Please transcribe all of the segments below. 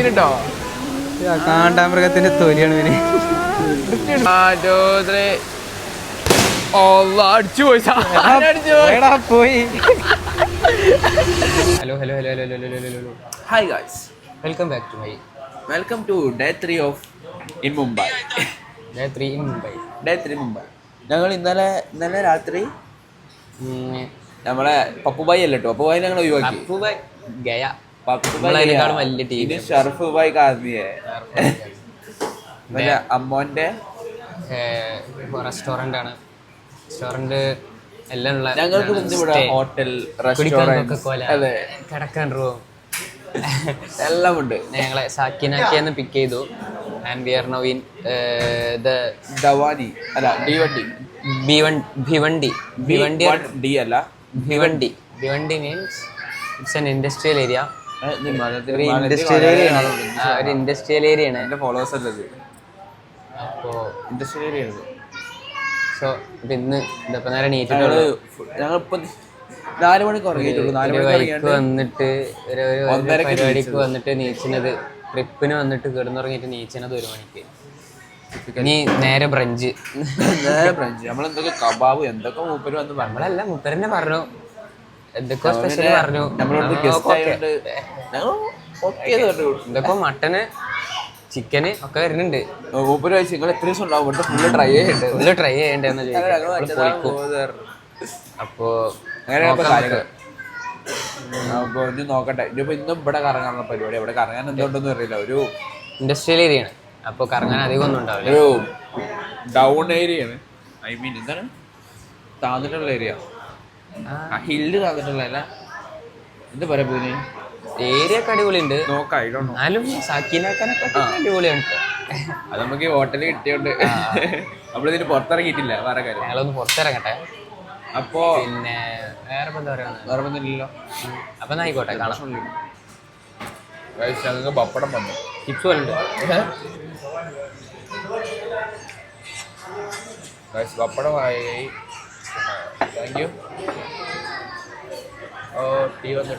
സീനിട്ടോ കാണ്ടാമൃഗത്തിന്റെ തൊലിയാണ് ഇവന്. അടിച്ചു പോയി പോയി. Hello hello hello hello hello hello hello. Hi guys, welcome back to my welcome to day 3 of in Mumbai. Day 3 in Mumbai. Day 3 Mumbai. ഞങ്ങൾ ഇന്നലെ രാത്രി നമ്മളെ പപ്പുബായി അല്ല കേട്ടോ, പപ്പുബായി ഞങ്ങൾ ഒഴിവാക്കി. ഗയ പപ്പുബായിനെക്കാളും വലിയ ടീം ഷർഫ് ബായ് കാസിയെ അമ്മോന്റെ റെസ്റ്റോറന്റ് ആണ്. റെസ്റ്റോറന്റ് എല്ലാം ഉള്ള ഞങ്ങൾക്ക് ഇവിടെ ഹോട്ടൽ, റെസ്റ്റോറന്റ്, അതെ, കിടക്കാൻ റൂം എല്ലാം ഉണ്ട്. ഞങ്ങളെ സാക്കിനാക്കിയെന്ന് പിക്ക് ചെയ്തു. And we are now in ധവാനി അല്ല ഭിവണ്ടി അല്ല Bhiwandi means it's an industrial area. ഒരു ഇൻഡസ്ട്രിയൽ ഏരിയ ആണ്. എന്റെ ഫോളോവേഴ്സ് അല്ലത്. അപ്പോൾ ഇൻഡസ്ട്രിയൽ ഏരിയ ആണ്. സോ ഇപ്പം ഇന്ന് ഇതപ്പം നേരെ നീറ്റിട്ടുള്ളൂ. ഞങ്ങളിപ്പോ 4 മണിക്ക് ഉറങ്ങിയിട്ടുള്ളൂ. 4 മണിക്ക് വന്നിട്ട് ഒരു പരിപാടിക്ക് വന്നിട്ട് നീച്ചുന്നത്, ട്രിപ്പിന് വന്നിട്ട് കിടന്നുറങ്ങിയിട്ട് നീച്ചണത് 1 മണിക്ക്. ഇനി നേരെ ബ്രഞ്ച് നമ്മളെന്തൊക്കെ കബാബ് എന്തൊക്കെ മൂപ്പര് വന്ന് നമ്മളല്ല മൂപ്പരന്നെ പറഞ്ഞു, എന്തൊക്കെ സ്പെഷ്യൽ പറഞ്ഞു. എന്തൊക്കെ മട്ടന് ചിക്കന് ഒക്കെ വരുന്നുണ്ട്. മൂപ്പര് ചോദിച്ചു നിങ്ങൾ എത്ര ദിവസം ഉണ്ടാവും ഇവിടെ ഫുള്ള് ട്രൈ ചെയ്യണ്ടെന്ന് ചോദിക്കും. അപ്പോ കാര്യങ്ങൾ അപ്പൊ ഇനി നോക്കട്ടെ. ഇനിയിപ്പോ ഇന്നും ഇവിടെ കറങ്ങാനുള്ള പരിപാടി. ഇവിടെ കറങ്ങാൻ എന്തുകൊണ്ടൊന്നും അറിയില്ല. ഒരു ഇൻഡസ്ട്രിയൽ ഏരിയ ആണ്. അപ്പൊ കറങ്ങാൻ അധികം ഒന്നും ഉണ്ടാവില്ല. ഒരു ഡൗൺ ഏരിയ ആണ്. ഐ മീൻ എന്താണ് താന്നിട്ടുള്ള ഏരിയ, ഹില്ല് താന്നിട്ടുള്ള അല്ല, എന്താ പറയാ പോയി ഏരിയ ഒക്കെ അടിപൊളിയുണ്ട്. നോക്കാം. എന്നാലും സാക്കിനാക്കാനൊക്കെ അടിപൊളിയാണ്. അത് നമുക്ക് ഹോട്ടലിൽ കിട്ടിയോണ്ട് നമ്മളിതിന് പുറത്തിറങ്ങിയിട്ടില്ല. വേറെ കാര്യം ഞങ്ങളൊന്ന് പുറത്തിറങ്ങട്ടെ. അപ്പോ പിന്നെ വേറെ എന്താ പറയാ, വേറെ ഒന്നുമില്ലല്ലോ. അപ്പൊ ആയിക്കോട്ടെ, കാണാം. ഞങ്ങൾക്ക് പപ്പടം വന്നു, ചിപ്സ് പോലെ ഉണ്ട്. പപ്പടമായി. Thank you. ഓ ടീ വന്നു.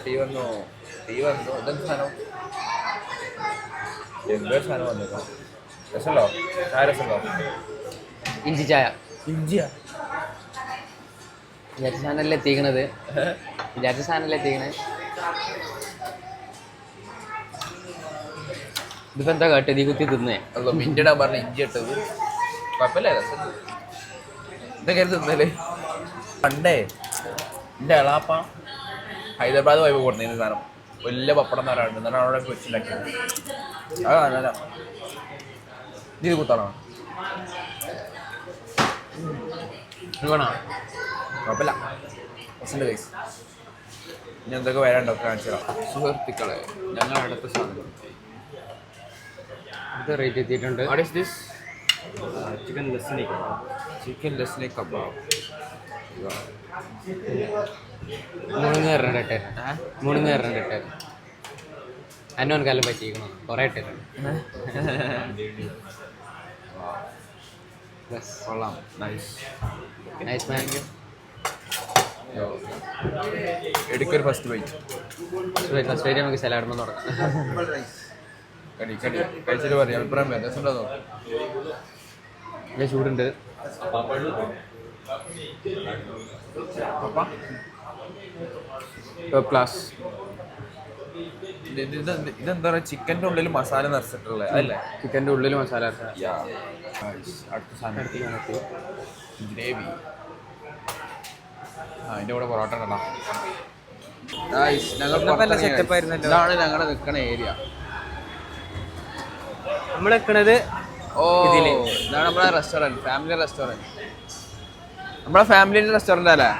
ഇതെന്ത് സാധനം? എന്തൊരു സാധനം വന്നേക്കോ. രസമല്ലോ, ചായ രസമല്ലോ. ഇഞ്ചി ചായ. ഇഞ്ചിയാ? വിചാരിച്ച സാധനമല്ലേ എത്തിക്കണത്. ഇതിപ്പോ എന്താ കാട്ടത്? ഈ കുത്തി തിന്നേ അതോ മിൻറ്റിടാൻ പറഞ്ഞ ഇഞ്ചി ഇട്ടത് കുഴപ്പമില്ല, രസം. ഇതൊക്കെ തിന്നല്ലേ. പണ്ടേ എൻ്റെ എളാപ്പ ഹൈദരാബാദ് പോയപ്പോൾ കൊടുത്തിരുന്ന സാധനം വലിയ പപ്പടം എന്ന് പറയാറുണ്ട്. എന്നാണ് അവിടെ വെച്ചുണ്ടാക്കിയത്. അതല്ല ഇത് കുത്താണോ? വേണോ? കുഴപ്പമില്ല, രസമുണ്ട് ഗൈസ്. ഇനി എന്തൊക്കെ വരാണ്ടോ കാണിച്ചാൽ. സുഹൃത്തുക്കളെ, ഞങ്ങൾ അടുത്ത സാധനം ഇത് റേറ്റ് എത്തിയിട്ടുണ്ട്. What is this? Chicken lasooni kabab. 3 ഇട്ടേ അന്നോൻ കാലം പറ്റിയിരിക്കണം. കുറേ ഇട്ടിട്ടുണ്ട്. കൊള്ളാം. Nice man. എടുക്കൊരു ഫസ്റ്റ് ബൈറ്റ്. നമുക്ക് സലാഡ്മെന്ന് തുടങ്ങാം. കഴിച്ചിട്ട് പറയാം അഭിപ്രായം. രസമുണ്ടോ? ചൂടുണ്ട്. ക്ലാസ്. ഇതെന്താ പറയുക, ചിക്കൻ്റെ ഉള്ളിൽ മസാല നിറച്ചിട്ടുള്ളത് അതല്ലേ? ചിക്കൻ്റെ ഉള്ളിൽ മസാല. അടുത്ത സാധനം ഗ്രേവി. അതിൻ്റെ കൂടെ പൊറോട്ട ഉണ്ടോ? ഇതാണ് ഞങ്ങളുടെ നിൽക്കണ ഏരിയ. നമ്മൾ നിൽക്കണത് ഇതാണ് നമ്മളെ റെസ്റ്റോറൻറ്റ്, ഫാമിലി റെസ്റ്റോറൻറ്റ്. നമ്മളെ ഫാമിലിൻ്റെ റെസ്റ്റോറൻറ്റ് അല്ലേ?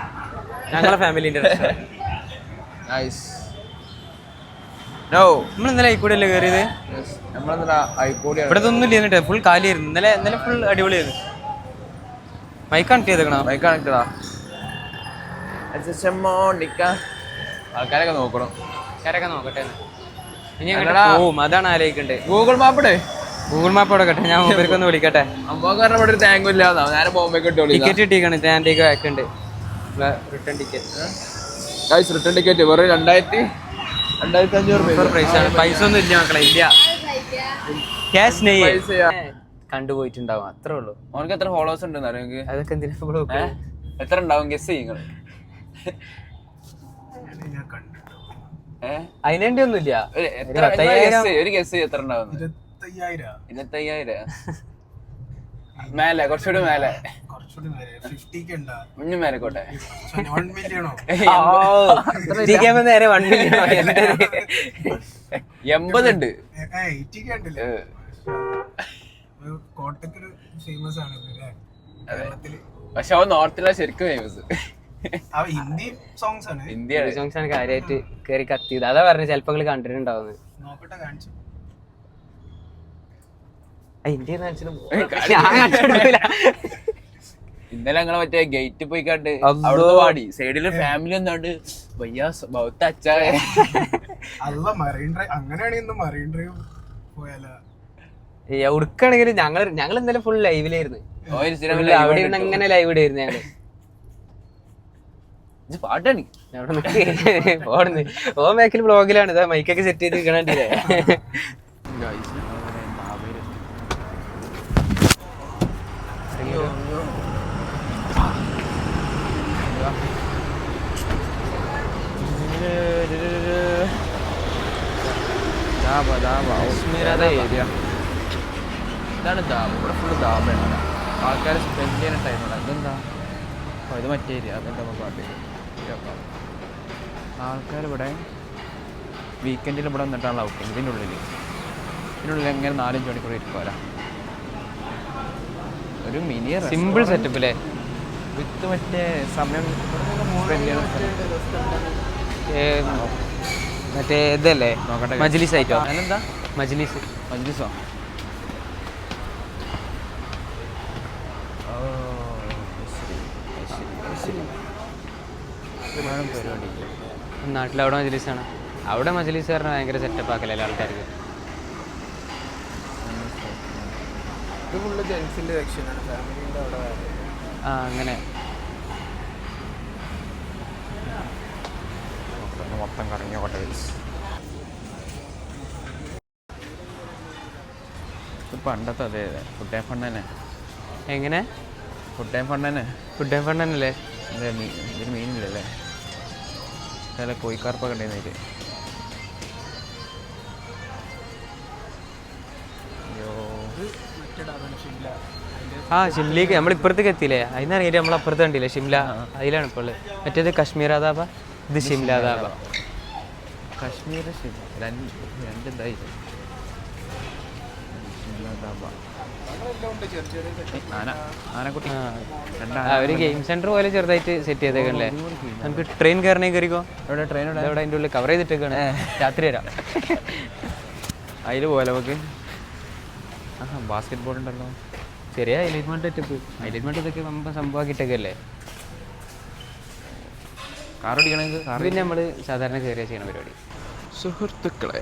ഞങ്ങളെ ഫാമിലിൻ്റെ. നൈസ്. നോ, നമ്മൾ ഇന്നലെ ആയിക്കൂടെ അല്ലേ കയറിയത്? നമ്മളെന്താ ആയിക്കോടി ഇവിടെ ഒന്നും ഇല്ല, ഫുൾ കാലിയായിരുന്നു. ഇന്നലെ ഫുൾ അടിപൊളിയായിരുന്നു. മൈക്ക് കണക്ട് ചെയ്തേക്കണോ? മൈക്ക് കണക്റ്റഡാ. ആൾക്കാരൊക്കെ നോക്കണം. നോക്കട്ടെ. ഇനി പോവും, അതാണ് ആലോചിക്കണ്ടേ. ഗൂഗിൾ മാപ്പ് അവിടെ കട്ടെ. ഞാൻ മൂപ്പർക്കൊന്ന് വിളിക്കട്ടെ. അമ്മക്കാരുടെ ഇവിടെ ഒരു ടാങ്ക് ഇല്ല, നേരെ ബോംബെ ടിക്കറ്റ് കിട്ടിയേക്കാണ്. സ്റ്റാൻഡേക്ക് വാക്കുണ്ട്. Return ticket. റിട്ടേൺ ടിക്കറ്റ് വെറും 2500 പ്രൈസ് ആണ്. പൈസ ഒന്നും ഇല്ല മക്കളെ, ഇല്ല. ക്യാഷ് പൈസ കണ്ടുപോയിട്ടുണ്ടാവും, അത്രേ ഉള്ളൂ. ഓനക്ക് എത്ര ഫോളോവേഴ്സ് ഉണ്ടെന്ന് അറിയോ? അതൊക്കെ എന്തിനാ എത്ര ഉണ്ടാവും ഗസ് ചെയ്യുന്നത്? അതിനേണ്ടി ഒന്നുമില്ല. ഒരു ഗസ് എത്ര ഉണ്ടാവും? 25,000 മേലെ, കുറച്ചുകൂടി മേലെ, മുന്നേ മേലെക്കോട്ടെ. നേരെ 1 മില്യൺ 80 ഉണ്ട്. പക്ഷെ അവൻ നോർത്തിലാണ് ശരിക്കും ഫേമസ്. ഹിന്ദി സോങ്സ് ആണ് കാര്യമായിട്ട് കേറി കത്തിയത്. അതാ പറഞ്ഞു ചിലപ്പോ കണ്ടിട്ടുണ്ടാവുന്നത്. ഇന്നലെ ഞങ്ങളെ മറ്റേ ഗേറ്റ് പോയി കണ്ട് അവിടെ പാടി സൈഡില് ഫാമിലി ഒന്നാണ്ട് വയ്യ ഉടുക്കാണെങ്കിലും ഞങ്ങൾ ഇന്നലെ ഫുൾ ലൈവിലായിരുന്നു. അവിടെ അങ്ങനെ ലൈവ് ഇടായിരുന്നു ഞങ്ങള്. പാട്ടാണ് ഓ മേക്കിൽ ബ്ലോഗിലാണ് ഇതാ മൈക്കൊക്കെ സെറ്റ് ചെയ്ത് നിൽക്കണേ. ഇതാണ് ദാബ. ഇവിടെ ഫുള്ള് ദാബയാണ്. ആൾക്കാർ സ്പെൻഡ് ചെയ്യുന്ന ടൈമാണ്. ഇതെന്താ ഇത് മറ്റേ ഏരിയ. അതെന്താ പാട്ട് ആൾക്കാർ ഇവിടെ വീക്കെൻഡിൽ ഇവിടെ വന്നിട്ടാണ് ഔട്ടിങ്. ഇതിനുള്ളിൽ എങ്ങനെ 4-5 മണിക്കൂർ ഇരിക്കുമല്ല. ഒരു മിനി സിമ്പിൾ സെറ്റപ്പ് അല്ലേ? വിത്ത് മറ്റേ സമയം സ്പെൻഡ് ചെയ്യുന്ന മറ്റേ ഇതല്ലേ നോക്കട്ടെ. മജ്ലിസ് ആയിട്ടോ? അതിനെന്താ മജ്ലിസോ? പരിപാടി നാട്ടിലവിടെ മജ്ലിസാണ്. അവിടെ മജ്ലിസ് പറഞ്ഞാൽ ഭയങ്കര സെറ്റപ്പ് ആക്കലല്ലേ ആൾക്കാർക്ക്. ആ അങ്ങനെ മൊത്തം കറങ്ങിയോട്ടെ. പണ്ടത്തെ അതെ ഫുഡ് ടൈം ഫണ്ട് തന്നെ. എങ്ങനെ ഫുഡ് ടൈം ഫണ്ട് തന്നെ? ഫുഡ് ടൈം ഫണ്ട് തന്നെയല്ലേ? ഇതിന് മീനില്ലല്ലേ? ചില കോഴിക്കാർപ്പൊക്കെ ഉണ്ടായിരുന്നില്ല. ആ ഷിംലയ്ക്ക് നമ്മൾ ഇപ്പുറത്തേക്ക് എത്തിയില്ലേ? അതിനറിയാം നമ്മൾ അപ്പുറത്ത് കണ്ടില്ലേ ഷിംല? അതിലാണ് ഇപ്പോൾ ഉള്ളത്. മറ്റേത് കശ്മീർ ആദാബ, ഇത് ഷിംല ആദാബ. കശ്മീർ രണ്ട് ഇതായില്ലേ? ഒരു ഗെയിം സെന്റർ പോലെ ചെറുതായിട്ട് സെറ്റ് ചെയ്തേക്കല്ലേ? നമുക്ക് ട്രെയിൻ കയറണേ കയറിക്കോ. എവിടെ ട്രെയിൻ? അവിടെ അതിൻ്റെ ഉള്ളിൽ കവർ ചെയ്തിട്ടേക്കാണ്. രാത്രി വരാം. അതിൽ പോലെ നമുക്ക് ബാസ്കറ്റ് ബോൾ ഉണ്ടല്ലോ. ചെറിയ ഹൈലൈറ്റ് സെറ്റപ്പ്. ഹൈലൈറ്റ് ഇതൊക്കെ സംഭവമാക്കിയിട്ടൊക്കെയല്ലേ? കാർ ഓടിക്കണമെങ്കിൽ പിന്നെ നമ്മൾ സാധാരണ കയറിയ ചെയ്യണ പരിപാടി. സുഹൃത്തുക്കളെ,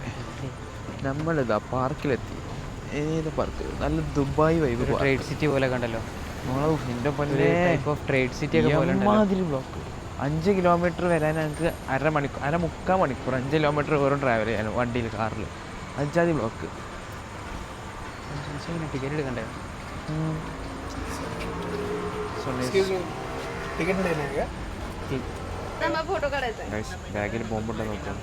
നമ്മളിതാ പാർക്കിലെത്തി. ഏത് പാർക്ക്? നല്ല ദുബായ് വൈബ്. ട്രേഡ് സിറ്റി പോലെ കണ്ടല്ലോ. ട്രേഡ് സിറ്റി ഒക്കെ മാതിരി ബ്ലോക്ക്. 5 കിലോമീറ്റർ വരാൻ ഞങ്ങൾക്ക് മുക്കാൽ മണിക്കൂർ. 5 കിലോമീറ്റർ വെറും ട്രാവൽ ചെയ്യാനും വണ്ടിയിൽ, കാറിൽ. 5 ബ്ലോക്ക്. ടിക്കറ്റ് എടുക്കണ്ടേ? ബാഗിൽ ബോംബുണ്ടോ നോക്കാം.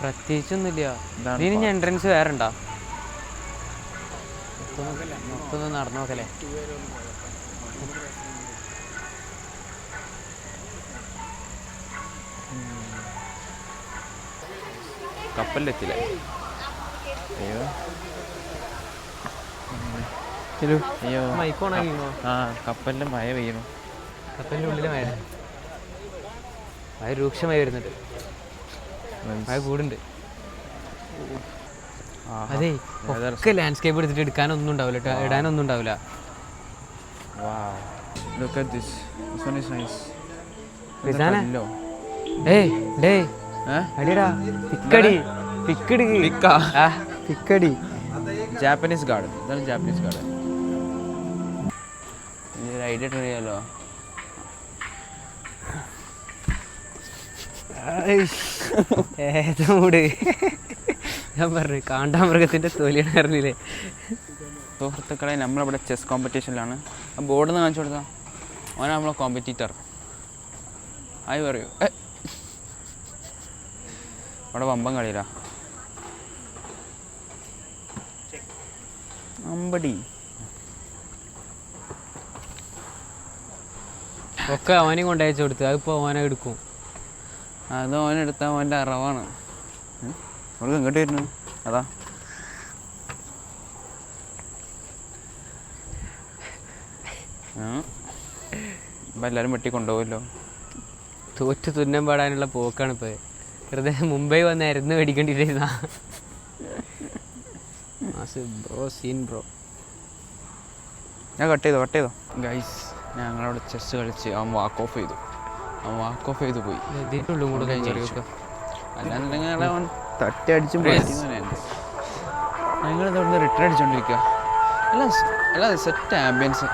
പ്രത്യേകിച്ചൊന്നുമില്ല. ഇതിന് എൻട്രൻസ് വേറെ ഉണ്ടോ? മൊത്തം നടന്നു നോക്കല്ലേ? കപ്പലിലെത്തില്ലേ? അയ്യോ അയ്യോ ആ കപ്പലിൻ്റെ മഴ പെയ്യണു. കപ്പലിൻ്റെ ഉള്ളിൽ മഴ രൂക്ഷമായി വരുന്നുണ്ട്. മഴ കൂടുണ്ട്. അതെ ഒക്കെ ലാൻഡ്സ്കേപ്പ് എടുത്തിട്ട് എടുക്കാനൊന്നും ഉണ്ടാവില്ല, ഇടാനൊന്നും ഉണ്ടാവില്ല. Japanese garden. ഇതാണ് ജാപ്പനീസ് ഗാർഡൻ. ഐഡിയ ട്രൈ ചെയ്യാലോ. ഏതോ മൂട് ഞാൻ പറഞ്ഞു കാണ്ടാമൃഗത്തിൻ്റെ തൊലിയാണ് അറിഞ്ഞില്ലേ. സുഹൃത്തുക്കളെ, നമ്മളിവിടെ ചെസ് കോമ്പറ്റീഷനിലാണ്. ആ ബോർഡ് നിന്ന് കാണിച്ചു കൊടുത്താൽ അവനാണ് നമ്മളെ കോമ്പറ്റീറ്റർ. ആയി പറയൂ. അവിടെ വമ്പം കളിയില്ല അമ്പടി. ഒക്കെ അവനെയും കൊണ്ടയച്ചു കൊടുത്തു. അതിപ്പോൾ ഓനെ എടുക്കും. അത് ഓനെടുത്താൽ ഓൻ്റെ അറവാണ്. അവർക്ക് ഇങ്ങോട്ട് വരുന്നു. അതാ അപ്പം എല്ലാവരും വെട്ടി കൊണ്ടുപോകുമല്ലോ. തോറ്റ് തുന്നം പാടാനുള്ള പോക്കാണ് ഇപ്പോൾ. വെറുതെ മുംബൈ വന്നായിരുന്നു മേടിക്കേണ്ടിയിരുന്ന ബ്രോ സീൻ ബ്രോ. ഞാൻ കട്ട് ചെയ്തോ ഗൈസ്. ഞങ്ങളവിടെ ചെസ് കളിച്ച് അവൻ വാക്ക് ഓഫ് ചെയ്തു പോയി. ഇതിനുള്ളും കൂടെ അല്ലാന്നുണ്ടെങ്കിൽ അവൻ തട്ടി അടിച്ചും ഞങ്ങളിത് ഇവിടുന്ന് റിട്ടേൺ അടിച്ചുകൊണ്ടിരിക്കുക. അല്ല സെറ്റ് ആംബിയൻസ്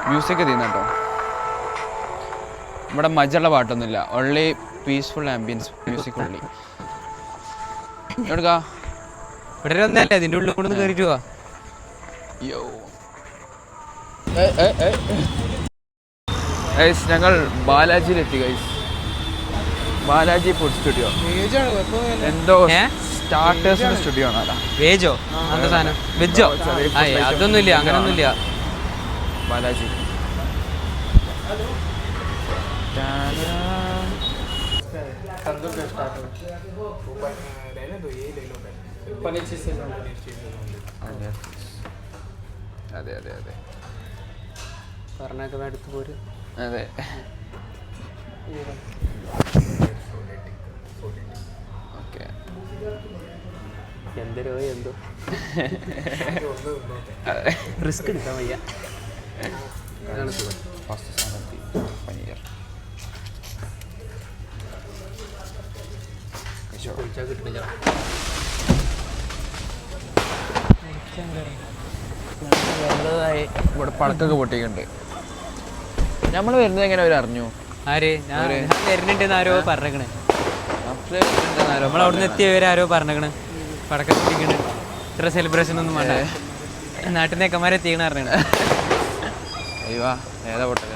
മ്യൂസിക് ചെയ്യുന്ന കേട്ടോ. ഇവിടെ മജുള്ള പാട്ടൊന്നുമില്ല. ഓൺലി പീസ്ഫുൾ ആംബിയൻസ് മ്യൂസിക് ഉള്ളി. എടുക്കാ ഇവിടെ ഒന്നല്ലേ അതിൻ്റെ ഉള്ളിൽ കൊണ്ടൊന്ന് കയറിയിട്ട് പോവാ. യോ ഗൈസ്, ഞങ്ങൾ ബാലാജിയിലെത്തി ഗൈസ്. ബാലാജി ഫുഡ് സ്റ്റുഡിയോ എന്തോ സ്റ്റാർട്ടേഴ്സിന്റെ സ്റ്റുഡിയോ ആണ്. വേജോ എന്താ സാധനം? വെജോ? അതൊന്നുമില്ല, അങ്ങനൊന്നുമില്ല. ബാലാജി അതെ അതെ അതെ പറഞ്ഞൊക്കെ എടുത്ത് പോര്. അതെ. ഓക്കെ, എന്തോ റിസ്ക് എടുക്കാൻ വയ്യ. ഫസ്റ്റ് സ്ഥാനത്തി പനീർ കിട്ടുന്നില്ല. ഇവിടെ പടക്കൊക്കെ പൊട്ടിക്കുന്നുണ്ട്. നമ്മൾ വരുന്നത് എങ്ങനെ അവർ അറിഞ്ഞു? ആര്? ഞാൻ വരുന്നുണ്ടെന്ന് ആരോ പറഞ്ഞേക്കണേ. നമ്മളവിടുന്ന് എത്തിയവരാരോ പറഞ്ഞേക്കണ് പടക്കം പൊട്ടിക്കണ്. ഇത്ര സെലിബ്രേഷൻ ഒന്നും വേണ്ട, നാട്ടിൽ നിന്ന് ഏക്കന്മാരെ എത്തിക്കണ പറഞ്ഞേക്കണ. അയ്യോ ഏതാ പൊട്ടത്?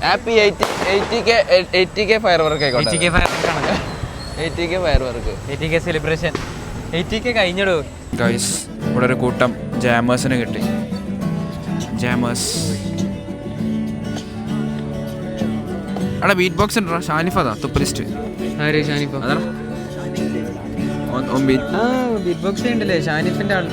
ഹാപ്പി 80K ഫയർ വർക്ക് ആയിക്കോട്ടെ. 80K ഫയർ വർക്കാണ്. 80K fire work, 80K celebration. 80K കഴിഞ്ഞിടൂ ഗൈസ്. ഇവിടെ ഒരു കൂട്ടം ജാമേഴ്സിന് കിട്ടി. ജാമേഴ്സ് അവിടെ ബീറ്റ് ബോക്സ് ഉണ്ടോ? ഷാനിഫ് അതാ തുപ്പലിസ്റ്റ്. ആര്? ഷാനിഫോ? അതാണ് ബീറ്റ് ബോക്സ് ഉണ്ടല്ലേ ഷാനിഫിന്റെ ആള്.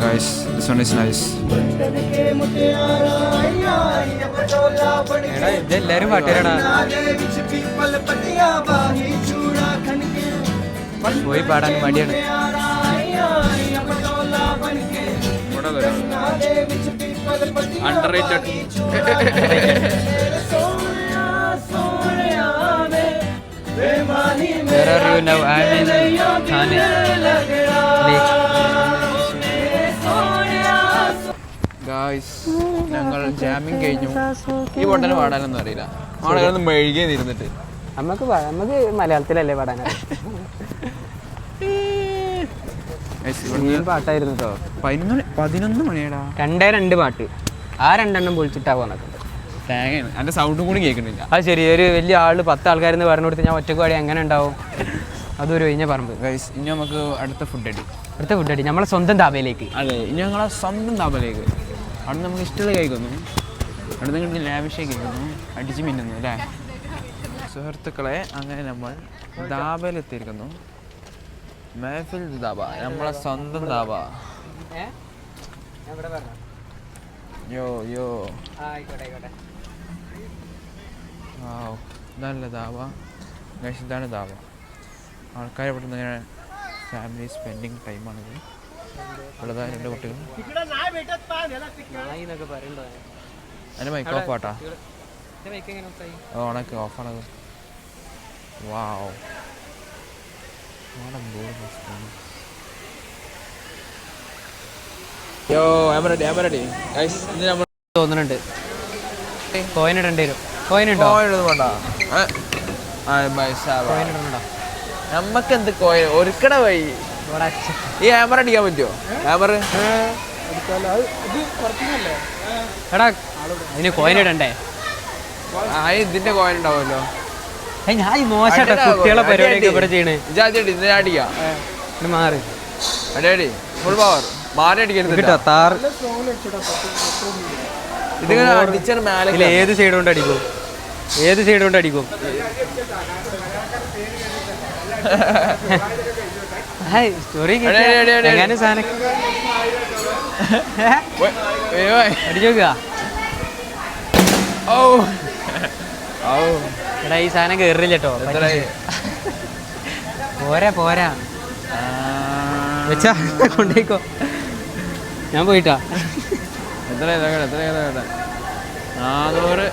Guys, this one is nice. എടാ ഇതെല്ലാരും പാട്ടുകാരാടാ. പോയി പാടാൻ മടിയാണ്. Underrated. Where are you now? I'm in Thane Lake. Guys, ഞങ്ങൾ ജാമിങ് കഴിഞ്ഞു. ഈ ബോട്ടന് പാടാനൊന്നും അറിയില്ല. ആളുകളൊന്നും മെഴുകിയേ ഇരുന്നിട്ട്. നമുക്ക് മലയാളത്തിലല്ലേ പാടാൻ. പാട്ടായിരുന്നു കേട്ടോ. 11 മണിയാടാ. 2 പാട്ട്. ആ 2 പൊളിച്ചിട്ടാ പോന്നൊക്കെ. തേങ്ങയാണ്. എൻ്റെ സൗണ്ടും കൂടി കേൾക്കുന്നില്ല. അത് ശരി. ഒരു വലിയ ആള് 10 ആൾക്കാരെന്ന് പറഞ്ഞു കൊടുത്ത് ഞാൻ ഒറ്റക്ക് പാടി എങ്ങനെ ഉണ്ടാവും? അതൊരു കഴിഞ്ഞ പറമ്പ്. ഗൈസ്, ഇനി നമുക്ക് അടുത്ത ഫുഡ് അടി. നമ്മളെ സ്വന്തം താപയിലേക്ക്. അതെ, ഇനി ഞങ്ങളെ സ്വന്തം താപയിലേക്ക്. അവിടെ നമുക്ക് ഇഷ്ടമുള്ള കഴിക്കുന്നു. അവിടെ നിന്ന് ലാവിഷായി കഴിക്കുന്നു, അടിച്ച് മിന്നുന്നു അല്ലേ സുഹൃത്തുക്കളെ. അങ്ങനെ നമ്മൾ ദാബയിലെത്തിയിരിക്കുന്നു. മെഹഫിൽ ദാബ, നമ്മളെ സ്വന്തം ദാബ. യോ ഇതാണല്ലേ ദാബ. ഗൈസ്, ഇതാണ് ദാബ. ആൾക്കാർ ഇവിടെ നിന്ന് ഇങ്ങനെ ഫാമിലി സ്പെൻഡിങ് ടൈമാണിത്. ഉള്ളതായ 2 കുട്ടികൾ. അതിൻ്റെ മൈക്ക് ഓഫ് ആട്ടാ. ഓണക്ക് ഓഫാണത്. വാവ്, യോ I'm ready guys ഇത് നമ്മൾ തോന്നുന്നുണ്ട് കോയിൻ ഇടേണ്ടി വരും കോയിൻ ഉണ്ടോ വേണ്ട കോയിൻ ഇടണ്ടോ നമ്മക്ക് എന്ത് കോയിൻ ഒരുക്കട വഴി ഈ ഹാമർ അടിക്കാൻ പറ്റുമോ ഹാമർ എടാ അതിന് കോയിൻ ഇടണ്ടേ ഇതിന്റെ കോയിൻ ഉണ്ടാവുമല്ലോ ഞാൻ മോശം കുട്ടികളെ പരിപാടിയൊക്കെ ഇവിടെ ചെയ്യണേ ഇജാദ്യം ഇതിനെ അടിക്കാം മാറി അടി ഫുൾ പവർ മാറി അടിക്കരുത് കിട്ടോ താർ ഇതിങ്ങനെ അടിച്ചാൽ മേലെ ഏത് സൈഡ് കൊണ്ട് അടിക്കും ഏത് സൈഡ് കൊണ്ട് അടിക്കും സ്റ്റോറി എങ്ങനെ സാധനം അടിച്ചു നോക്കുക എടാ ഈ സാധനം കേറില്ല കേട്ടോ പോരാ പോരാ വെച്ചാ കൊണ്ടേക്കോ ഞാൻ പോയിട്ടാ എത്ര 400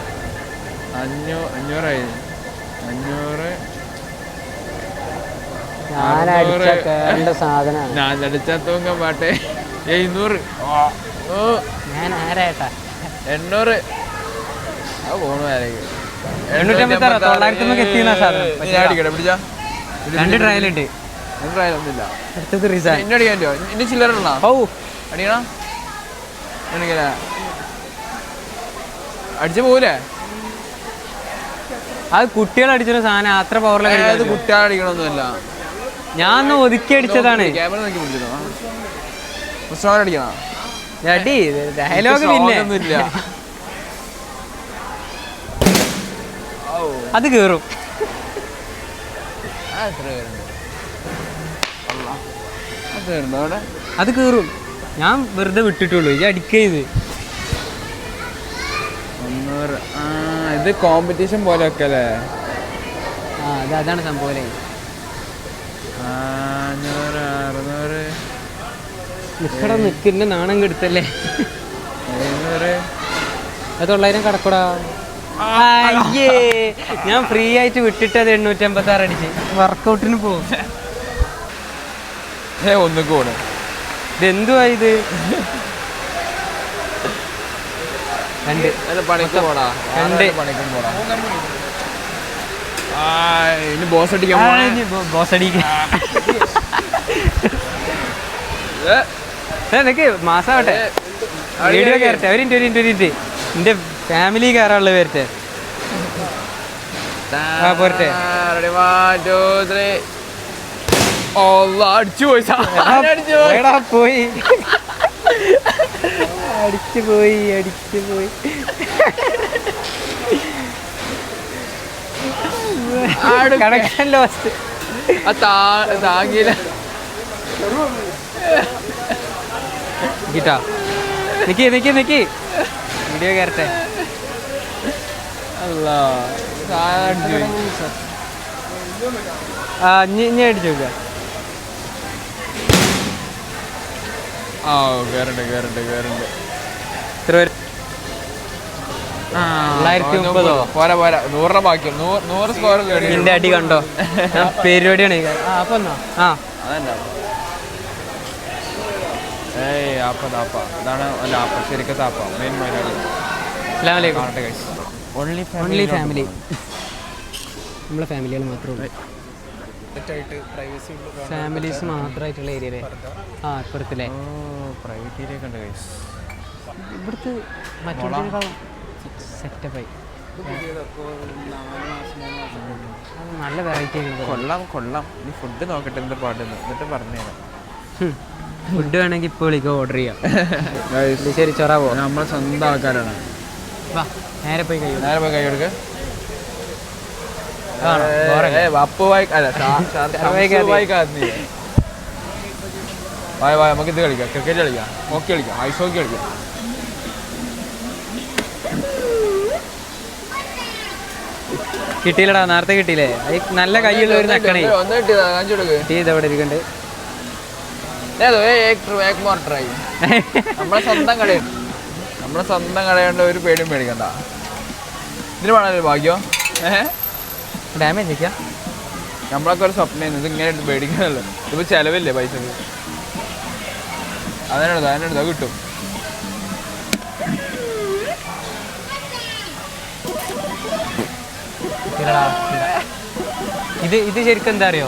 500 ആയി 500 സാധനം ഞാൻ അടിച്ചാ തൂങ്ങാൻ പാട്ടെ 700 ഞാൻ ആരാട്ടാ 800 അത് പോണു ആരേക്ക് 956 എത്തിയ സാധനം പിടിച്ചാ 2 ട്രയലുണ്ട് ഒന്നുമില്ല അടുത്തത് റിസൈൻ ഇന്നെ അടിക്കാൻോ ഇനി ചില്ലറ അടിക്കണ അടിക്കല അടിച്ചു പോകൂലേ അത് കുട്ടികൾ അടിച്ചൊരു സാധനം അത്ര പവറിലൊക്കെ കുട്ടികൾ അടിക്കണമൊന്നുമല്ല ഞാൻ ഒന്ന് ഒതുക്കി അടിച്ചതാണ് ക്യാമറ നോക്കി പിടിച്ചോ അടിക്കണ അടി ഡയലോഗ് പിന്നെ ഒന്നുമില്ല അത് കേറും അത് കേറും ഞാൻ വെറുതെ വിട്ടിട്ടുള്ളൂ ഇത് അടിക്കത് ഇത് കോമ്പറ്റീഷൻ പോലെ ഒക്കെ അല്ലേ അതാണ് സംഭവം 500 600 നിൽക്കുന്ന നാണം കെടുത്തല്ലേ 900 കടക്കൂടാ അയ്യേ ഞാൻ ഫ്രീ ആയിട്ട് വിട്ടിട്ടത് 856 അടിച്ച് വർക്കൗട്ടിന് പോകും ഒന്നുകൂടെ ഇതെന്തുവാ ഇത് പണിക്ക് പോടാ പണിക്കും പോടാ ഇനി ബോസ് അടിക്കാൻ ബോസ് അടിക്കാൻ നിനക്ക് മാസാവട്ടെ വീഡിയോ കയറട്ടെ ഒരു മിനിറ്റ് എന്റെ ഫാമിലി കയറാനുള്ളത് വരട്ടെ പോരട്ടെ അടിച്ചു പോയി പോയി അടിച്ചു പോയി കണക്ഷൻ ലോസ്റ്റ് താങ്ങിയില്ല ഗീട്ടാ നിക്ക് വീഡിയോ കയറട്ടെ ഇനി അടിച്ചു നോക്കുക കേറുണ്ട് എത്ര 930 പോരാ 100 ബാക്കി 100 സ്കോർ നിന്റെ അടി കണ്ടോ ഞാൻ പരിപാടിയാണ് അപ്പൊ ഇതാണ് ശരിക്കും താപ്പ മെയിൻ ഓൺലി ഫാമിലി നമ്മളെ ഫാമിലികൾ മാത്രമേ ഫാമിലീസ് മാത്രമായിട്ടുള്ള ഏരിയയിലെ ഇപ്പുറത്തില്ലേ പ്രൈവറ്റ് ഏരിയ കണ്ട് കഴിച്ചു ഇവിടുത്തെ മറ്റുള്ളതിനേക്കാളും സെറ്റപ്പായി നല്ല വെറൈറ്റി കൊള്ളാം ഇനി ഫുഡ് നോക്കട്ടെ എന്താ പാടുന്നു എന്നിട്ട് പറഞ്ഞുതരാം ഫുഡ് വേണമെങ്കിൽ ഇപ്പോൾ വിളിക്കുക ഓർഡർ ചെയ്യാം ശരി ചൊറ പോവാം നമ്മളെ സ്വന്തം ആൾക്കാരാണ് നേരെ പോയി കൈ കൊടുക്കുക നമുക്ക് ഇത് കളിക്കാം ക്രിക്കറ്റ് കളിക്കാം ഹോക്കി കളിക്കാം ഐസ് ഹോക്കി കളിക്കാം കിട്ടിയില്ലടാ നേരത്തെ കിട്ടിയില്ലേ നല്ല കൈയുള്ള ഒരു നക്കണേ ഇതവിടെ ഇരിക്കണ്ട് നമ്മളെ സ്വന്തം കടയുണ്ട് ഒരു പേടിയും പേടിക്കണ്ട ഇതിന് വേണമല്ലോ ഭാഗ്യം ഡാമേജ് നിൽക്കാം നമ്മളൊക്കെ ഒരു സ്വപ്നം ഇത് ഇങ്ങനെ പേടിക്കാനല്ലോ ഇപ്പൊ ചെലവില്ലേ പൈസക്ക് അതിനെടുത്താ കിട്ടും. ഇത് ശരിക്കും എന്താ അറിയോ,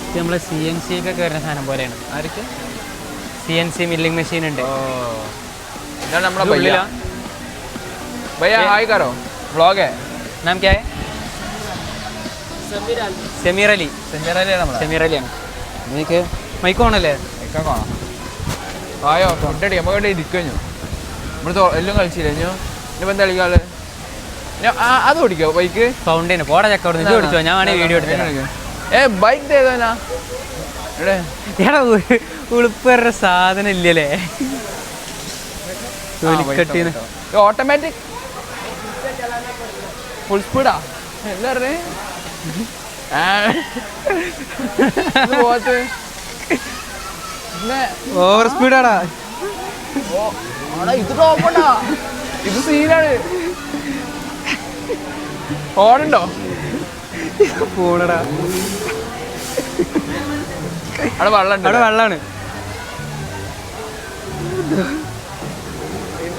ഇത് നമ്മളെ CNC ഒക്കെ വരുന്ന സാധനം പോലെയാണ്. ആർക്ക്? CNC മില്ലിംഗ് മെഷീൻ ഉണ്ട്. इधर നമ്മളെ भैया भैया हाय करो व्लॉग है. नाम क्या है? സെമീർ അലി. സെമീർ അലിയാണ്. എനിക്ക് മൈക്കോണല്ലേ? ആയോ ഫുഡടി നമുക്ക് ഇരിക്കഞ്ഞു. ഇവിടുത്തെ എല്ലാം കളിച്ചില്ലേ ഇനിയോ? ഇനിയിപ്പോൾ എന്താ കളിക്കാള്? അത് ഓടിക്കോ ബൈക്ക്? സൗണ്ടിന് പോടാ ചക്ക ഓടിച്ചോ. ഞാൻ വേണേ വീഡിയോ എടുത്തേ. ബൈക്ക് തേതാ എടാ ഉളുപ്പേറെ സാധനം ഇല്ലല്ലേ. ഓട്ടോമാറ്റിക് ഫുൾ സ്പീഡാ എന്താ പറഞ്ഞേ? ഓവർ സ്പീഡാടാ. ഇത് ടോപ്പണ്ടാ, ഇത് സീനാണ്. ഓടുണ്ടോ? പോണടാ. അവിടെ വെള്ളം, അവിടെ വെള്ളാണ്.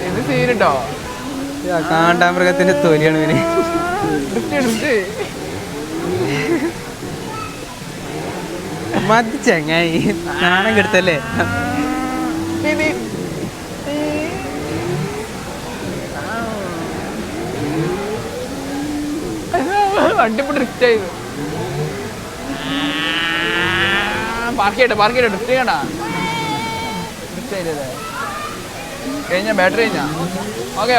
ഇത് സീനുണ്ടോ? കാണ്ടാമൃഗത്തിന്റെ തൊലിയാണ് ഇവന്. മതി ചങ്ങായി, നാണം കെടുത്തല്ലേ. വണ്ടിപ്പോ ഡ്രിഫ്റ്റ് ചെയ്ത് പാർക്ക് ചെയ്യട്ടെ ഡ്രിഫ്റ്റ് ചെയ്യണ്ട. ഡ്രിഫ്റ്റ് ചെയ്തേ കഴിഞ്ഞ ബാറ്ററി കഴിഞ്ഞാ? ഓക്കെ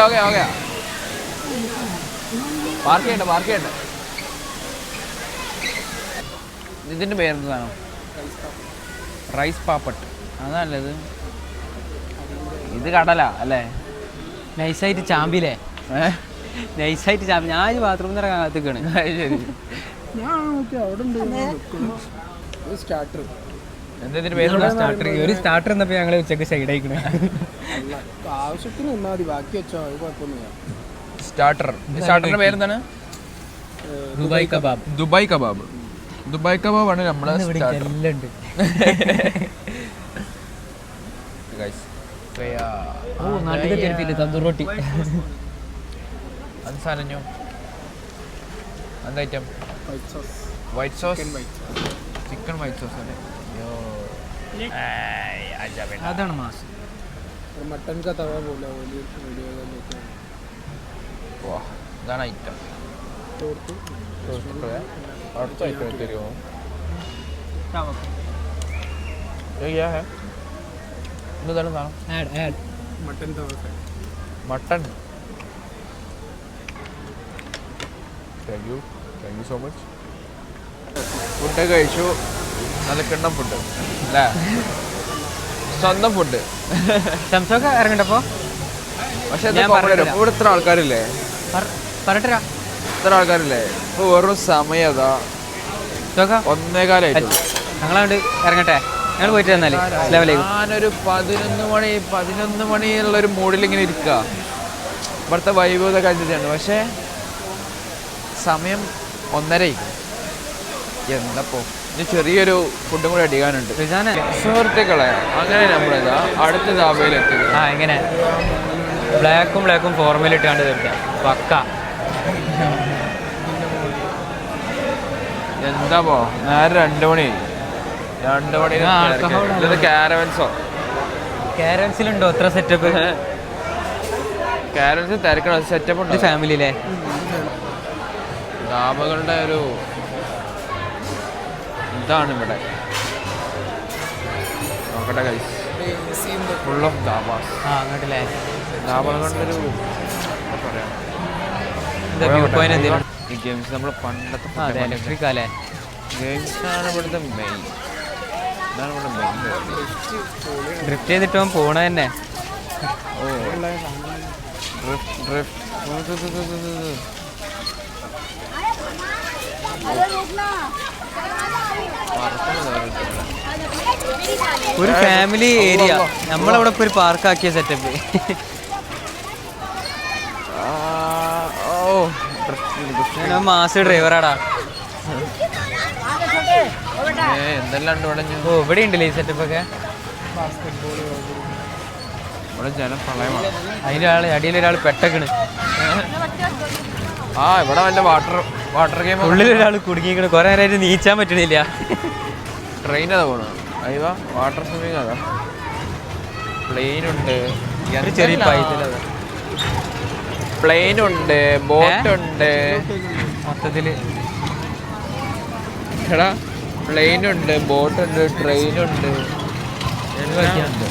പാർക്ക് ചെയ്യട്ടെ. ഇതിൻ്റെ പേരെന്താണ്? റൈസ് പാപ്പട്ട്. അതല്ലത്, ഇത് കടല അല്ലേ? നൈസായിട്ട് ചാമ്പില്ലേ? നൈസായിട്ട് ചാമ്പി. ഞാൻ ബാത്റൂമിൽ നിന്ന് ഇറങ്ങാൻ കാത്തിക്കാണ്. ശരി. എന്തിന്റെ പേര്? ഒരു സ്റ്റാർട്ടർ എന്നപ്പോ ഞങ്ങള് ഉച്ചക്ക് സൈഡ് ആയിക്കണേ. ആവശ്യത്തിന് നിന്നാ മതി, ബാക്കി വെച്ചോ, അത് കുഴപ്പമൊന്നുമില്ല. സ്റ്റാർട്ടറിന്റെ പേരെന്താണ്? ദുബായ് കബാബ് ആണ് നമ്മളെ സ്റ്റാർട്ടർ. തന്തൂർ റൊട്ടി. അത് സാധനം എന്താ item? White sauce. Chicken white sauce അല്ലേ? അതാണ് മാസം. മട്ടൻ കാ തവ പോലെ ഇതാണ് ഐറ്റം. അടുത്ത ഐറ്റം തരുമോ? എന്താണ് സാധനം? Mutton. Thank you so much. Food കഴിച്ചു, നല്ല കിണ്ണം ഫുഡ് അല്ലേ? സ്വന്തം ഫുഡ്. സംസൊക്കെ ഇറങ്ങണ്ടപ്പോ. പക്ഷെ ഇവിടെ ഇത്ര ആൾക്കാരില്ലേ? ഇത്ര ആൾക്കാരില്ലേ? ഇപ്പൊ വെറും സമയം അതാ 1:15. ഞങ്ങളങ്ങോട്ട് ഇറങ്ങട്ടെ, ഞങ്ങൾ പോയിട്ട് വന്നാല് ഞാനൊരു 11 മണി എന്നുള്ളൊരു മൂഡിൽ ഇങ്ങനെ ഇരിക്കുക. ഇവിടുത്തെ വൈബ് ഇതൊക്കെ കഴിച്ചിട്ടാണ്. പക്ഷേ സമയം 1:30. എന്തപ്പോ ഇനി ചെറിയൊരു ഫുഡും കൂടെ അടിക്കാനുണ്ട്. സുഹൃത്തുക്കളെ, അങ്ങനെ നമ്മളിതാ അടുത്ത ദാബയിലെത്തി. എങ്ങനെ ബ്ലാക്കും ഫോർമലിട്ടാണ്ട് തീർക്കാം പക്ക. എന്താപ്പോ നേരെ 2 മണി. ഇത് കാരവൻസിലുണ്ടോ അത്ര സെറ്റപ്പ്? കാരവൻസ് തിരക്കണം, സെറ്റപ്പ് ഉണ്ട്. ഫാമിലിയിലെ ദാബകളുടെ ഒരു ഇതാണ് ഇവിടെ. നോക്കട്ടെ ഗൈസ്, ഫുൾ ഓഫ് ദാബാസ്. അങ്ങോട്ടല്ലേ ദാബകളുടെ ഒരു ഈ ഗെയിംസ് നമ്മൾ പണ്ടത്തെ ഇലക്ട്രിക് അല്ലേ? ഗെയിംസാണ് ഇവിടുത്തെ മെയിൻ. ഇതാണ് ഇവിടെ മെയിൻ. ഡ്രിഫ്റ്റ് ചെയ്തിട്ടോ പോണ തന്നെ. ഒരു ഫാമിലി ഏരിയ നമ്മളവിടെ ഇപ്പൊ ഒരു പാർക്കാക്കിയ സെറ്റപ്പ്. മാസ് ഡ്രൈവറാടാ. എന്തെല്ലാം ഉണ്ട് ഇവിടെ? ഓ ഇവിടെ ഉണ്ടല്ലേ ഈ സെറ്റപ്പ് ഒക്കെ. ഇവിടെ ജലപ്രളയമാണ്. അതിലൊരാൾ അടിയിലൊരാൾ പെട്ടക്കണ്. ആ ഇവിടെ വല്ല വാട്ടർ ഗെയിം ഉള്ളിലൊരാൾ കുടുങ്ങിക്കണ്. കുറെ നേരമായിട്ട് നീച്ചാൻ പറ്റണില്ല. ട്രെയിൻ അതാ പോണു. അയ്യോ വാട്ടർ സ്വിമ്മിങ് അതാ. പ്ലെയിൻ ഉണ്ട്, ചെറിയ പൈസ പ്ലെയിൻ ഉണ്ട്, ബോട്ട് ഉണ്ട്. മൊത്തത്തില് എടാ പ്ലെയിൻ ഉണ്ട്, ബോട്ട് ഉണ്ട്, ട്രെയിൻ ഉണ്ട്, എല്ലാം ഉണ്ട്.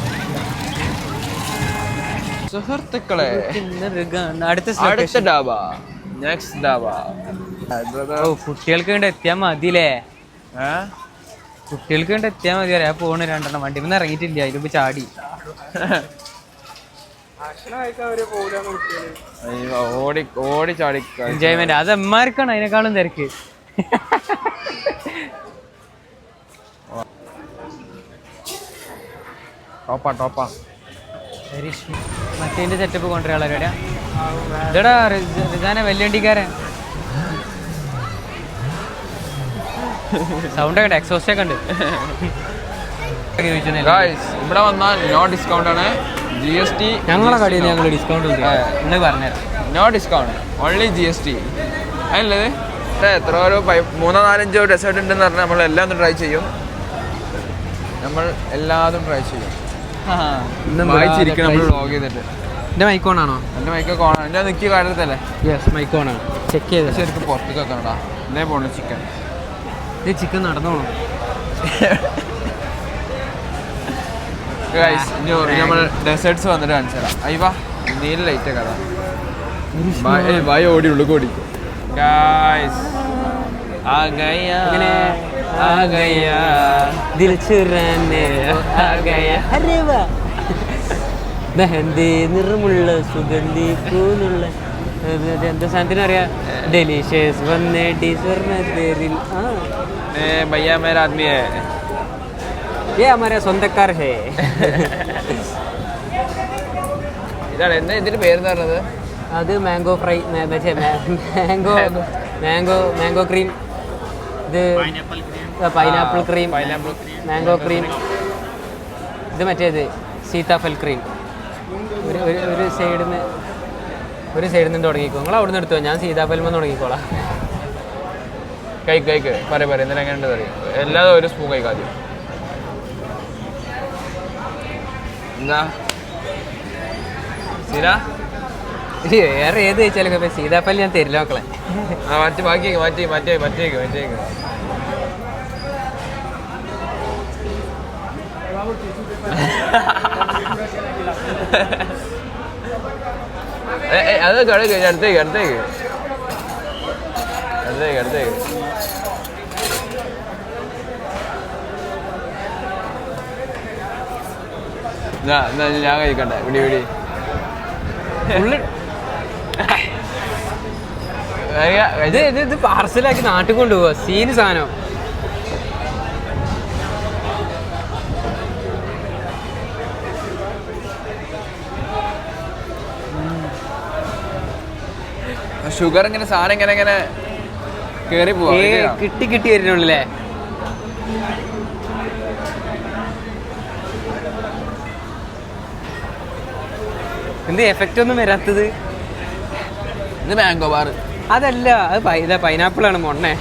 സുഹൃത്തുക്കളെ അടുത്ത ഡാബ, നെക്സ്റ്റ് ഡാബ. കുട്ടികൾക്ക് വേണ്ടി എത്തിയാ മതിയില്ലേ? കുട്ടികൾക്ക് വേണ്ടി എത്തിയാ മതി. അറിയാ പോണ് 2 വണ്ടി ഒന്നും ഇറങ്ങിയിട്ടില്ല. അതിലിപ്പോ ചാടി ഓടി ഓടി ചാടി എൻജോയ്മെന്റ്. അത് എമ്മാർക്കാണ് അതിനേക്കാളും തിരക്ക്. ടോപ്പാ മറ്റേ സെറ്റപ്പ് കൊണ്ടുവരാളെവിടെയാ? ഇതടാ റിസാനെ വെല്ലുവണ്ടിക്കാരൻ. സൗണ്ട് ഒക്കെ എക്സോസ്റ്റ് ഒക്കെ ഉണ്ട്. ഇവിടെ വന്നാൽ നോ ഡിസ്കൗണ്ട് ആണ്. GST ഞങ്ങളെ കടയിൽ ഞങ്ങൾ ഡിസ്കൗണ്ട് ഉണ്ട് പറഞ്ഞുതരാം. No discount, only GST. അതിനുള്ളത് എത്ര ഓരോ 3-4 ഡെസേർട്ട് ഉണ്ടെന്ന് പറഞ്ഞാൽ നമ്മൾ എല്ലാം ഒന്ന് ട്രൈ ചെയ്യും. നമ്മൾ എല്ലാതും ട്രൈ ചെയ്യും. വായിച്ചിരിക്കണം നമ്മൾ വ്ളോഗ് ചെയ്തിട്ട്. എൻ്റെ മൈക്കോണാണോ? എൻ്റെ മൈക്കൊക്കെ ഓണാണ്. എൻ്റെ നിൽക്കിയ കാര്യത്തിലല്ലേ? യെസ് മൈക്കോണാണ്. ചെക്ക് ചെയ്ത് ശരിക്കും പുറത്തേക്ക് വെക്കണടാ. ഇതേ പോണു ചിക്കൻ. ഇത് ചിക്കൻ നടന്നോളൂ. നമ്മൾ ഡെസേർട്സ് വന്നിട്ട് കാണിച്ചു തരാം. അയ്യവാ നീല ലൈറ്റ് കഥ ഭായ ഓടി ഉള്ളു കൂടി. ഗായ്സ് ആ ഗയാ ആ ഗയാ ദിൽ ചുരാനെ ആ ഗയാ. അരേ വാ മെഹന്തി നിറമുള്ള സുഗന്ധി പൂനുള്ള എന്താ സാധനത്തിന് അറിയാ? ഡെലിഷ്യസ് വന്നേടി സ്വർണ്ണത്തേരിൽ. ഭയ്യ മേരാ ആദ്മി ഹൈ. ये हमारे സ്വന്തക്കാർ ഹേ. ഇതാണ് എന്താ ഇതിന്റെ പേരെന്താ പറഞ്ഞത്? അത് മാംഗോ ഫ്രൈ, മാംഗോ ക്രീം. ഇത് പൈനാപ്പിൾ ക്രീം, മാംഗോ ക്രീം. ഇത് മറ്റേത് സീതാഫൽ ക്രീം. ഒരു സൈഡിൽ നിന്ന് തുടങ്ങിക്കോ. നിങ്ങൾ അവിടെ നിന്ന് എടുത്തോ, ഞാൻ സീതാഫൽമെന്ന് തുടങ്ങിക്കോളാം. കഴിക്ക് പറയാം എന്തിനാ എങ്ങനെ അറിയാം. എല്ലാതും ഒരു സ്പൂൺ കഴിക്കാതെ. എന്താ സീതാ വേറെ ഏത് കഴിച്ചാലും സീതാഫൽ ഞാൻ തരില്ല മക്കളെ. മാറ്റിയേക്ക്. അത് കടക്ക് അടുത്തേക്ക് ഞാൻ കഴിക്കട്ടെ. വിടി ഇത് പാർസലാക്കി നാട്ടിൽ കൊണ്ടുപോവാ. സീന് സാധനം. ഷുഗർ ഇങ്ങനെ സാധനം ഇങ്ങനെ കേറി പോവാ. കിട്ടി വരുന്നുള്ളല്ലേ? എന്ത് എഫക്റ്റ് ഒന്നും വരാത്തത്? ഇത് മാംഗോ ബാർ. അതല്ല, അത് പൈനാപ്പിൾ ആണ് മൊണ്ണേ.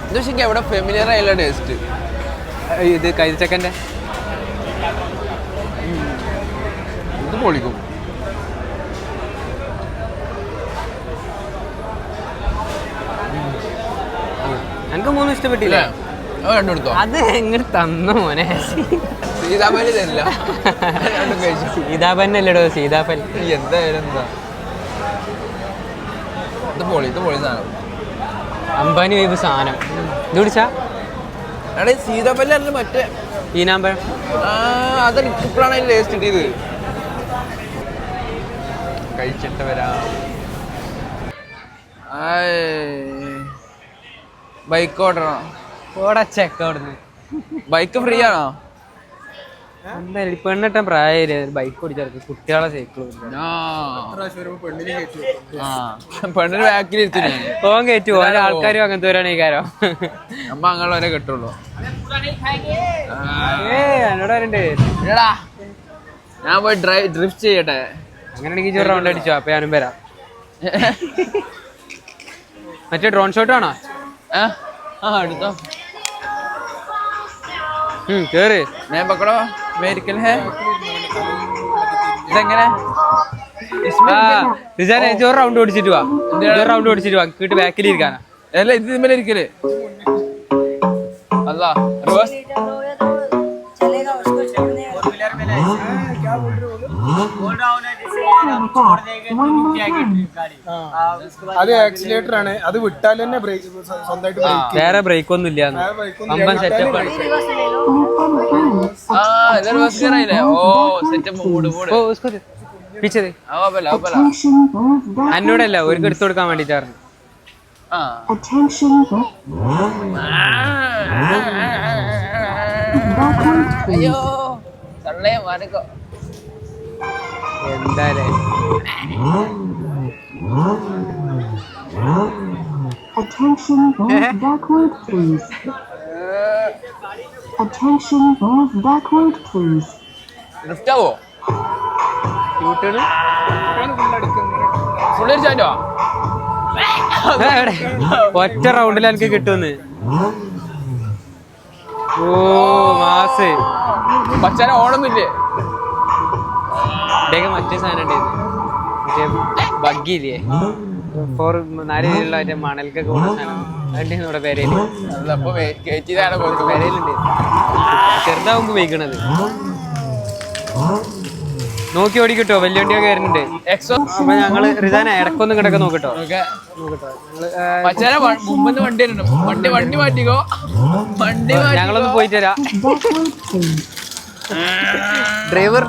ഇത് പക്ഷേ എവിടെ ഫെമിലിയർ ആയുള്ള ടേസ്റ്റ്. ഇത് കൈച്ചക്കൻ്റെ ഇത് പൊളിക്കും. എനിക്ക് 3 ഇഷ്ടപ്പെട്ടില്ല. കണ്ടെടുത്തോ? അത് എങ്ങനെ തന്നു മോനെ? സീതാഫല് തരില്ല. സീതാഫലല്ലടോ, സീതാഫൽ. എന്തായാലും എന്താ ഇത് പൊളി സാധനം. അംബാനി വൈബ് സാധനം. ഇത് പിടിച്ചാ സീതാഫലല്ല മറ്റേ ഈനാമ്പഴം. അതെനിക്ക് ഇപ്പോഴാണ് അതിന് ടേസ്റ്റ് കിട്ടിയത്. കഴിച്ചിട്ട് വരാം. ബൈക്ക് ഓടണോ? ഓടച്ചക്ക അവിടുന്ന്. ബൈക്ക് ഫ്രീ ആണോ? എന്തായാലും പെണ്ണിട്ട പ്രായമില്ല ബൈക്ക് ഓടിച്ചെടുക്കും കുട്ടികളെ സൈക്കിൾ പെണ്ണിന് ബാക്കിലിരുത്തി ഓൻ കയറ്റു ഓരോ ആൾക്കാരും അങ്ങനത്തെ വരാണ് ഈ കാര്യം അമ്മ അങ്ങനെ കെട്ടുള്ളൂ. എന്നോട് വരണ്ടേ ഞാൻ പോയി ഡ്രിഫ്റ്റ് ചെയ്യട്ടെ. അങ്ങനെയാണെങ്കിൽ റൗണ്ട് അടിച്ചോ അപ്പൊ ഞാനും വരാം. മറ്റേ ഡ്രോൺ ഷോട്ട് ആണോ? എടുത്തോ. കേറ്. ഞാൻ പക്കടോ അമേരിക്കൻ ഹേ ഇതെങ്ങനെ റൗണ്ട് ഓടിച്ചിട്ട് വാ. റൗണ്ട് ഓടിച്ചിട്ട് വാ. കിട്ട് ബാക്കിൽ ഇരിക്കാനാ. അല്ല ഇത് ഇന്നലെ ഇരിക്കല്. അല്ല റിവേഴ്സ് അത് ആക്സിലേറ്റർ ആണ്. അത് വിട്ടാൽ തന്നെ ബ്രേക്ക് സ്വന്തമായിട്ട് വേറെ ബ്രേക്ക് ഒന്നും ഇല്ല. അമ്പൻ സെറ്റപ്പ് ആണ്. എന്നോടല്ല ഒരു എടുത്തു കൊടുക്കാൻ വേണ്ടിട്ടായിരുന്നു. എന്തായാലും Attention, move backward, please. Attention, move backward, please. Drift ആവോ? ഫുൾ അടിച്ചോ? ഒറ്റ റൗണ്ടിൽ എനിക്ക് കിട്ടുമെന്ന്. ഓ മാസ് പച്ചാന ഓണൊന്നുമില്ലേ? മറ്റേ സാധനം ഉണ്ടായിരുന്നു. മറ്റേ ബഗ്ഗില്ലേ 4 മറ്റേ മണൽക്കൊക്കെ പോകുന്ന സാധനം. അതുണ്ടായിരുന്നു ഇവിടെ പെരയില്. പെരയിലുണ്ട്. ചെറുതാവുമ്പോ വയ്ക്കണത് നോക്കി ഓടിക്കട്ടോ. വലിയ വണ്ടിയൊക്കെ വരുന്നുണ്ട്. അപ്പൊ ഞങ്ങള് റിസാന ഇടക്കൊന്നും കിടക്കെ നോക്കട്ടോ. വണ്ടി മാറ്റിക്കോ. ഞങ്ങളൊന്ന് പോയിട്ട് വരാം. ഡ്രൈവർ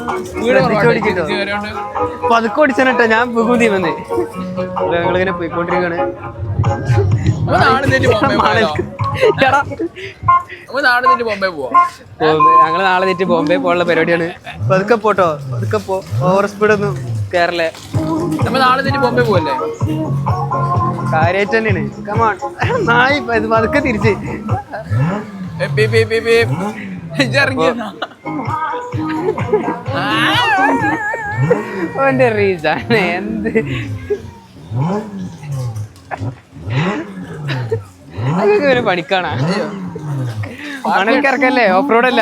പതുക്കെ ഓടിച്ചോ. ഞാൻ പുകുതി വന്ന് ഞങ്ങളിങ്ങനെ പോയിക്കൊണ്ടിരിക്കാണ്. ഞങ്ങള് നാളെ നേരിട്ട് ബോംബെ പോകാനുള്ള പരിപാടിയാണ്. പതുക്കെ പോട്ടോ. പതുക്കെ പോ. ഓവർ സ്പീഡ് ഒന്നും കേരള. നാളെ നേരിട്ട് ബോംബെ പോവല്ലേ? കാര്യമായിട്ട് തന്നെയാണ്. കമാൺ നായി പതുക്കെ തിരിച്ച് ഓന്റെ റീസാണ് എന്ത് അതൊക്കെ ഒരു പണിക്കാണാ. മണൽക്കിറക്കല്ലേ, ഓഫ് റോഡല്ല.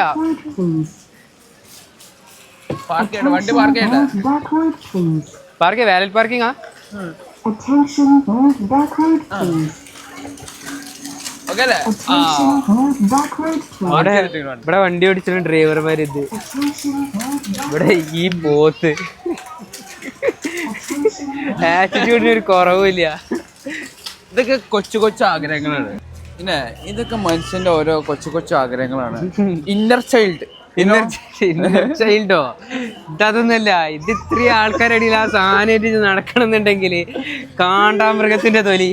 വണ്ടി പാർക്ക് ചെയ്യണ്ട. പാർക്ക് വാലറ്റ് പാർക്കിംഗാ. Attention, move backward, please. Attention, move backward, please. ഇവിടെ വണ്ടി ഓടിച്ചിട്ട് ഡ്രൈവർമാർ ഇത്. ഇവിടെ ഈ പോത്ത് ആറ്റിറ്റ്യൂഡിന് ഒരു കുറവില്ല. ഇതൊക്കെ കൊച്ചു കൊച്ചു ആഗ്രഹങ്ങളാണ്. പിന്നെ ഇതൊക്കെ മനുഷ്യന്റെ ഓരോ കൊച്ചു കൊച്ചു ആഗ്രഹങ്ങളാണ്. Inner child. ചൈൽഡോ? ഇതൊന്നുമല്ല. ഇത് ഇത്രയും ആൾക്കാരടിയിൽ ആ സാധനം നടക്കണമെന്നുണ്ടെങ്കിൽ കാണ്ടാമൃഗത്തിന്റെ തൊലി.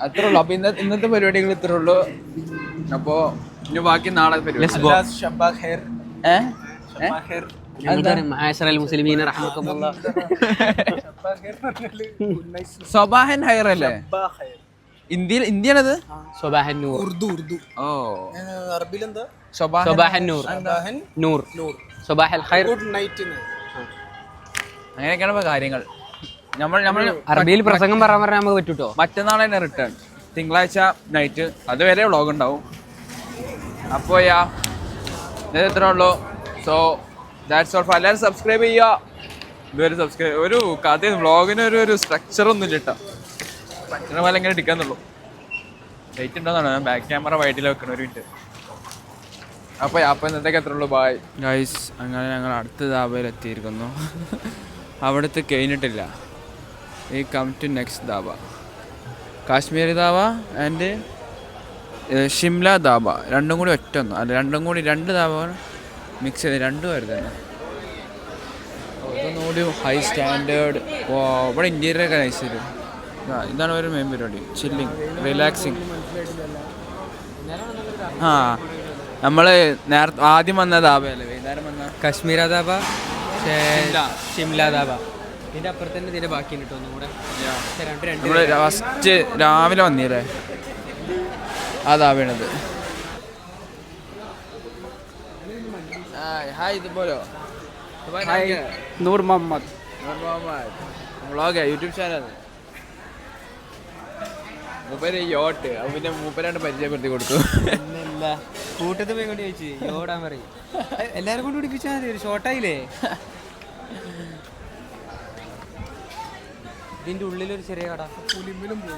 അത്രേ ഉള്ളു. അപ്പൊ ഇന്നത്തെ പരിപാടികൾ ഇത്രേ ഉള്ളു. അപ്പൊ ഇനി ബാക്കി നാളെ പരിപാടി. സബാഹൻ ഹൈർ അല്ലേ? ഇന്ത്യയാണത്. സബാഹൻ നൂർ. ഓ അറബിലെന്താ? സബാഹൻ നൂർ. നൂർ സബാഹൽ ഖൈർ. അങ്ങനെയൊക്കെയാണ് കാര്യങ്ങൾ. അറബിയിൽ പ്രസംഗം പറയാൻ പറഞ്ഞാൽ നമുക്ക് പറ്റൂട്ടോ. മറ്റന്നാൾ തന്നെ റിട്ടേൺ. തിങ്കളാഴ്ച നൈറ്റ്. അതുവരെ വ്ളോഗ് ഉണ്ടാവും. അപ്പോൾ ഇത്രേ ഉള്ളൂ. So that's all. എല്ലാവരും സബ്സ്ക്രൈബ് ചെയ്യുക. ഇതുവരെ സബ്സ്ക്രൈബ്. ഒരു കഥ വ്ളോഗിന് ഒരു സ്ട്രക്ചറൊന്നും ഇല്ല കേട്ടോ. പറ്റുന്ന പോലെ ഇങ്ങനെ എടുക്കാന്നുള്ളൂ. ലൈറ്റ് ഉണ്ടോന്നാണ് ഞാൻ ബാക്ക് ക്യാമറ വൈഡിൽ വെക്കണം. ഒരു മിനിറ്റ്. അപ്പോൾ ഇന്നത്തേക്ക് എത്ര ഉള്ളൂ. Bye guys. അങ്ങനെ ഞങ്ങൾ അടുത്ത ധാബയിൽ എത്തിയിരിക്കുന്നു. അവിടുത്തെ കഴിഞ്ഞിട്ടില്ല. ഈ come to next dhaba. Kashmiri dhaba and Shimla dhaba. രണ്ടും കൂടി ഒറ്റൊന്നും അല്ല. രണ്ട് ധാബ മിക്സ് ചെയ്ത് രണ്ടുമായിരുന്നു തന്നെ. അതൊന്നുകൂടി ഹൈ സ്റ്റാൻഡേർഡ്. ഇവിടെ ഇൻറ്റീരിയറൊക്കെ നൈസ് വരും. ഇതാണ് ഒരു മെയിൻ പരിപാടി. Chilling, relaxing. നമ്മൾ നേരത്തെ ആദ്യം വന്ന ധാബയല്ലേ വൈകുന്നേരം വന്ന കശ്മീർ ധാബ, ഷിംല ധാബ. ഇതിന്റെ അപ്പുറത്ത് തന്നെ ഇതിന്റെ ബാക്കി കിട്ടും ഒന്നും കൂടെ. നമ്മൾ ഫസ്റ്റ് രാവിലെ വന്നില്ലേ ആ ധാബയാണത്. ഹായ് ഇതുപോലോ നൂർ മുഹമ്മദ് വ്ളോഗ് യൂട്യൂബ് ചാനൽ. മൂപ്പര് യോട്ട് പിന്നെ മൂപ്പരാണ്ട് പരിചയപ്പെടുത്തി കൊടുത്തു. കൂട്ടത്തിൽ പോയി കൊണ്ട് ചോദിച്ചു ഓടാൻ പറയും. എല്ലാരും കൊണ്ട് പിടിപ്പിച്ചാൽ മതി, ഒരു ഷോർട്ടായില്ലേ. ഇതിന്റെ ഉള്ളിലൊരു ചെറിയ കട. പുലിമ്പിലും പോയി.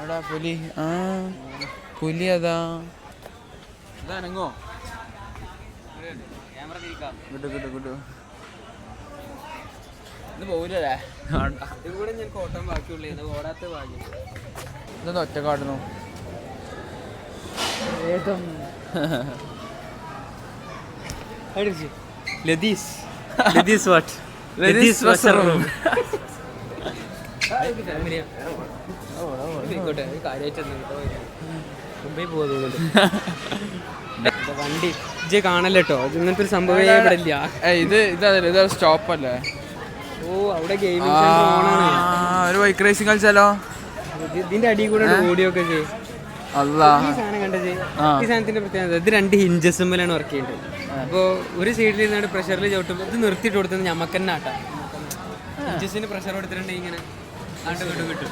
എടാ പുലി, ആ പുലി അതാ ഇതാണെങ്കോ കിട്ടു കിട്ടു കിട്ടു. ഇത് പോവില്ലേ? ഇവിടെ ഞാൻ കോട്ടം ബാക്കിയുള്ളൂ, ഓടാത്ത ഭാഗ്യം. ഇതൊന്ന് ഒറ്റ കാട്ടുന്നു. വണ്ടി ഇജ്ജ് കാണല്ലോ, ഇങ്ങനത്തെ ഒരു സംഭവം ഇവിടെ ഇല്ല. ഇത് സ്റ്റോപ്പ് അല്ലേ? ഓ അവിടെ ഗെയിമിംഗ് സെന്റർ ഓണാണ്. ഒരു ബൈക്ക് റേസിംഗ് കളിച്ചാലോ? ഇതിന്റെ അടിയിൽ കൂടെ ഓടിയൊക്കെ ചെയ്യും. ഈ സാധനം കണ്ടത്, ഈ സാധനത്തിന്റെ പ്രത്യേകത ഇത് 2 ഹിഞ്ചസുമ്മലാണ് വർക്ക് ചെയ്യേണ്ടത്. അപ്പോൾ ഒരു സൈഡിൽ നിന്നാണ് പ്രഷറിൽ ചവിട്ടുമ്പോൾ ഇത് നിർത്തിയിട്ട് കൊടുത്തത് ഞമ്മക്ക് തന്നെ ആട്ടാം. ഹിഞ്ചസിന് പ്രഷർ കൊടുത്തിട്ടുണ്ടെങ്കിൽ ഇങ്ങനെ ആണ്ട് കിട്ടും.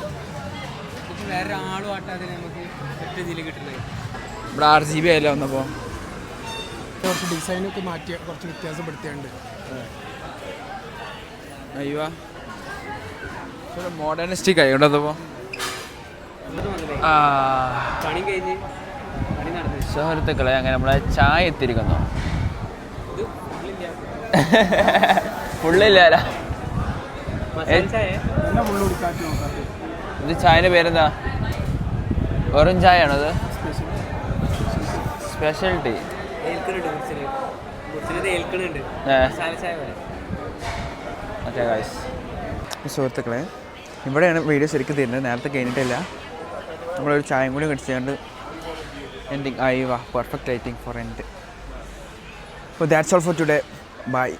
ഇപ്പം വേറെ ആളും ആട്ടാതെ നമുക്ക് ഒറ്റ ഇതിൽ കിട്ടുന്നത്. ഇവിടെ RGB ആയല്ലോ വന്നപ്പോൾ കുറച്ച് ഡിസൈനൊക്കെ മാറ്റി കുറച്ച് വ്യത്യാസപ്പെടുത്തിയുണ്ട്. അയ്യോ മോഡേണിസ്റ്റിക് ആയി കൊണ്ടപ്പോൾ പണി കഴിഞ്ഞ് പണി നടന്നു. സുഹൃത്തുക്കളെ അങ്ങനെ നമ്മളെ ചായ എത്തിയിരിക്കുന്നു. ഫുള്ളില്ല ഇത് ചായൻ്റെ പേരെന്താ? വെറും ചായ ആണത്? Special tea. ഓക്കെ ഗൈസ്, സുഹൃത്തുക്കളെ ഇവിടെയാണ് വീഡിയോ ശരിക്കും തരുന്നത്. നേരത്തെ കഴിഞ്ഞിട്ടില്ല. നമ്മളൊരു ചായയും കൂടി കടിച്ചുകൊണ്ട് എൻഡിങ് ആയി. വാ, perfect lighting four end. So that's all for today. Bye.